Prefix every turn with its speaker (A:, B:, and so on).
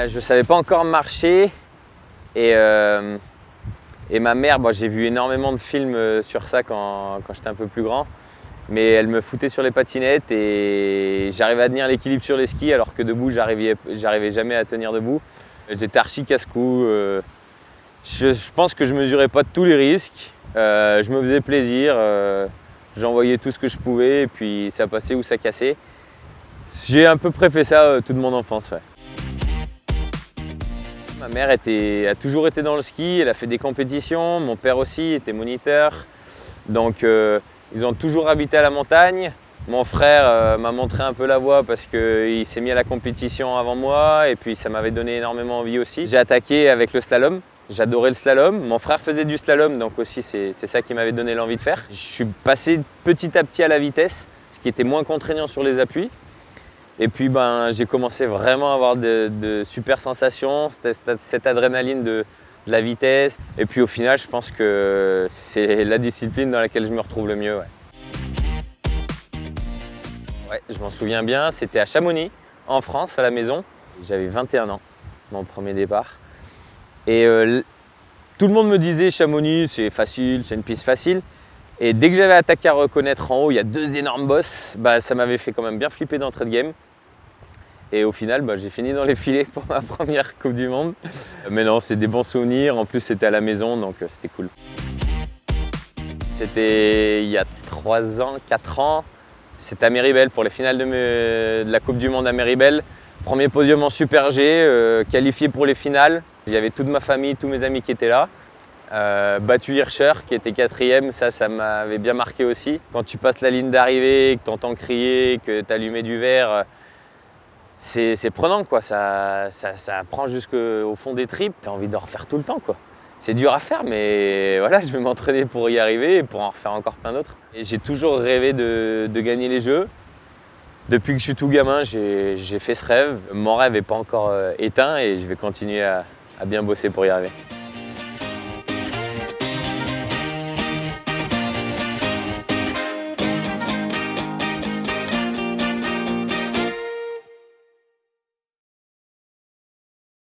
A: Je ne savais pas encore marcher et ma mère, j'ai vu énormément de films sur ça quand j'étais un peu plus grand. Mais elle me foutait sur les patinettes et j'arrivais à tenir l'équilibre sur les skis alors que debout, j'arrivais jamais à tenir debout. J'étais archi casse-cou. Je pense que je mesurais pas tous les risques. Je me faisais plaisir. J'envoyais tout ce que je pouvais et puis ça passait ou ça cassait. J'ai à peu près fait ça toute mon enfance. Ouais. Ma mère a toujours été dans le ski, elle a fait des compétitions. Mon père aussi était moniteur. Donc ils ont toujours habité à la montagne. Mon frère m'a montré un peu la voie parce qu'il s'est mis à la compétition avant moi et puis ça m'avait donné énormément envie aussi. J'ai attaqué avec le slalom. J'adorais le slalom. Mon frère faisait du slalom, donc aussi c'est ça qui m'avait donné l'envie de faire. Je suis passé petit à petit à la vitesse, ce qui était moins contraignant sur les appuis. Et puis j'ai commencé vraiment à avoir de super sensations, cette adrénaline de la vitesse. Et puis au final, je pense que c'est la discipline dans laquelle je me retrouve le mieux. Ouais, je m'en souviens bien, c'était à Chamonix, en France, à la maison. J'avais 21 ans, mon premier départ. Et tout le monde me disait Chamonix, c'est facile, c'est une piste facile. Et dès que j'avais attaqué à reconnaître en haut, il y a 2 énormes bosses, ça m'avait fait quand même bien flipper d'entrée de game. Et au final, j'ai fini dans les filets pour ma première Coupe du Monde. Mais non, c'est des bons souvenirs. En plus, c'était à la maison, donc c'était cool. C'était il y a 3 ans, 4 ans. C'était à Méribel pour les finales de la Coupe du Monde à Méribel. Premier podium en Super G, qualifié pour les finales. Il y avait toute ma famille, tous mes amis qui étaient là. Battu Hirscher qui était 4e, ça m'avait bien marqué aussi. Quand tu passes la ligne d'arrivée, que tu entends crier, que tu allumais du verre, c'est prenant quoi, ça prend jusqu'au fond des tripes, tu as envie d'en refaire tout le temps quoi. C'est dur à faire mais voilà, je vais m'entraîner pour y arriver et pour en refaire encore plein d'autres. Et j'ai toujours rêvé de gagner les Jeux. Depuis que je suis tout gamin, j'ai fait ce rêve. Mon rêve n'est pas encore éteint et je vais continuer à bien bosser pour y arriver.